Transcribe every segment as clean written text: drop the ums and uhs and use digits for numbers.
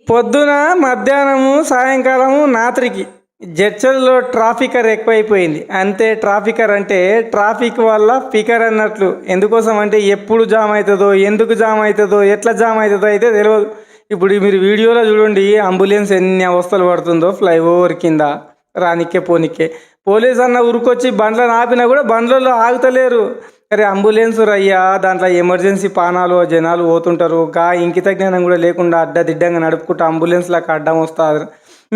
పొద్దున, మధ్యాహ్నము, సాయంకాలము, రాత్రికి జడ్చర్లలో ట్రాఫికర్ ఎక్కువైపోయింది. అంతే ట్రాఫికర్ అంటే ట్రాఫిక్ వల్ల ఫికర్ అన్నట్లు. ఎందుకోసం అంటే ఎప్పుడు జామ్ అవుతుందో, ఎందుకు జామ్ అవుతుందో, ఎట్లా జామ్ అవుతుందో అయితే తెలియదు. ఇప్పుడు మీరు వీడియోలో చూడండి, అంబులెన్స్ ఎన్ని అవస్థలు పడుతుందో ఫ్లైఓవర్ కింద రానిక్కే పోనిక్కే. పోలీస్ అన్న ఉరుకొచ్చి బండ్లను ఆపినా కూడా బండ్లలో ఆగుతలేరు. అరే అంబులెన్స్ రయ్యా, దాంట్లో ఎమర్జెన్సీ పానాలు జనాలు పోతుంటారు. ఇంకిత జ్ఞానం కూడా లేకుండా అడ్డదిడ్డంగా నడుపుకుంటూ అంబులెన్స్లకు అడ్డం వస్తారు.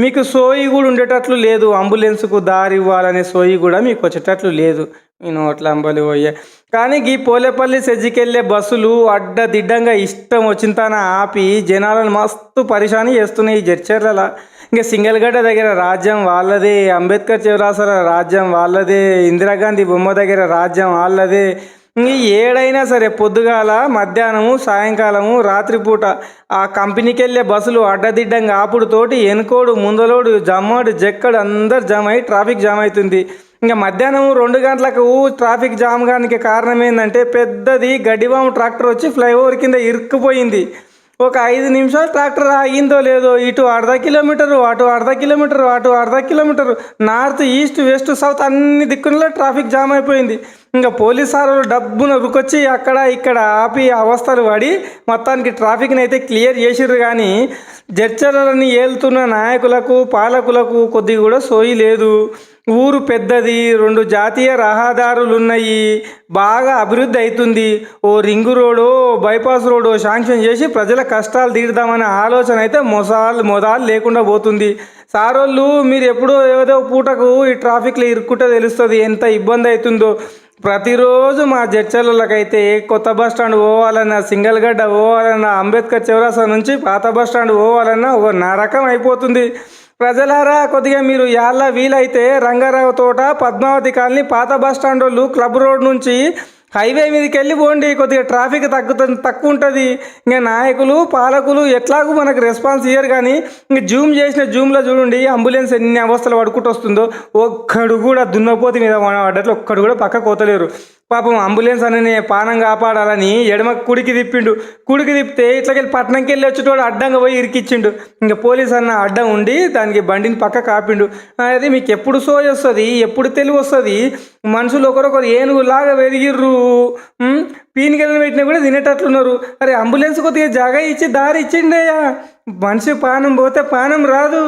మీకు సోయి కూడా ఉండేటట్లు లేదు. అంబులెన్స్కు దారి ఇవ్వాలనే సోయి కూడా మీకు వచ్చేటట్లు లేదు. నేను అట్లా అంబలి పోయే కానీ ఈ పోలేపల్లి సెజ్జికెళ్ళే బస్సులు అడ్డదిడ్డంగా ఇష్టం వచ్చిన తన ఆపి జనాలను మస్తు పరిశాని చేస్తున్నాయి ఈ జడ్చర్ల. ఇంకా సింగల్గడ్డ దగ్గర రాజ్యం వాళ్ళదే, అంబేద్కర్ చౌరాసర రాజ్యం వాళ్ళదే, ఇందిరాగాంధీ బొమ్మ దగ్గర రాజ్యం వాళ్ళదే. ఏడైనా సరే పొద్దుగాల, మధ్యాహ్నము, సాయంకాలము, రాత్రిపూట ఆ కంపెనీకి వెళ్ళే బస్సులు అడ్డదిడ్డంగా ఆపుడుతోటి వెనుకోడు ముందలోడు జమ్మడు జక్కడు అందరు జామ్ అయ్యి ట్రాఫిక్ జామ్ అవుతుంది. ఇంకా మధ్యాహ్నం 2 గంటలకు ట్రాఫిక్ జామ్ కానికి కారణం ఏంటంటే పెద్దది గడ్డివాము ట్రాక్టర్ వచ్చి ఫ్లైఓవర్ కింద ఇరుక్కుపోయింది. ఒక 5 నిమిషాలు ట్రాక్టర్ ఆగిందో లేదో, ఇటు అర్ధ కిలోమీటరు, అటు అర్ధ కిలోమీటరు, అటు అర్ధ kilometre, north, east, west, south అన్ని దిక్కుల్లో ట్రాఫిక్ జామ్ అయిపోయింది. ఇంకా పోలీసు సార్లు డబ్బున రుకొచ్చి అక్కడ ఇక్కడ ఆపి అవస్థలు పడి మొత్తానికి ట్రాఫిక్ని అయితే క్లియర్ చేసిర్రు. కానీ జడ్చర్లని ఏలుతున్న నాయకులకు, పాలకులకు కొద్దిగా కూడా సోయి లేదు. ఊరు పెద్దది, 2 జాతీయ రహదారులు ఉన్నాయి, బాగా అభివృద్ధి అవుతుంది. ఓ ring road, bypass road sanction చేసి ప్రజల కష్టాలు తీరుదామనే ఆలోచన అయితే మొదలు లేకుండా పోతుంది. సారోళ్ళు మీరు ఎప్పుడో ఏదో పూటకు ఈ ట్రాఫిక్లో ఇరుక్కుంటే తెలుస్తుంది ఎంత ఇబ్బంది అవుతుందో. ప్రతిరోజు మా జడ్చర్లకైతే కొత్త బస్ స్టాండ్ పోవాలన్నా, సింగల్గడ్డ పోవాలన్నా, అంబేద్కర్ చౌరాసా నుంచి పాత బస్ స్టాండ్ పోవాలన్నా ఒక నరకం అయిపోతుంది. ప్రజలారా కొద్దిగా మీరు యాళ్ళ వీలైతే రంగారావు తోట, పద్మావతి కాలనీ, పాత బస్ స్టాండ్ వాళ్ళు క్లబ్ రోడ్ నుంచి హైవే మీదకి వెళ్ళి పోండి. కొద్దిగా ట్రాఫిక్ తక్కువ ఉంటుంది. ఇంకా నాయకులు, పాలకులు ఎట్లాగూ మనకు రెస్పాన్స్ ఇయ్యరు. కానీ ఇంక జూమ్లో చూడండి అంబులెన్స్ ఎన్ని అవస్థలు పడుకుంటూ వస్తుందో. ఒక్కడు కూడా దున్నపోతి మీద పడ్డట్లు ఒక్కడు కూడా పక్క కోతలేరు. పాపం అంబులెన్స్ అని పానం కాపాడాలని ఎడమ కుడికి తిప్పితే ఇట్లకెళ్ళి పట్టణంకి వెళ్ళి వచ్చేటోడు అడ్డంగా పోయి ఇరికిచ్చిండు. ఇంకా పోలీస్ అన్న అడ్డం ఉండి దానికి బండిని పక్క కాపిండు. అది మీకు ఎప్పుడు సోయి వస్తుంది, ఎప్పుడు తెలివి వస్తుంది? మనుషులు ఒకరొకరు ఏనుగులాగా వెదిగిర్రు. పీనికెళ్ళని పెట్టినా కూడా తినేటట్లున్నారు. అరే అంబులెన్స్ కొద్దిగా జాగా ఇచ్చి దారి ఇచ్చిండయ్యా. మనిషి పానం పోతే పానం రాదు.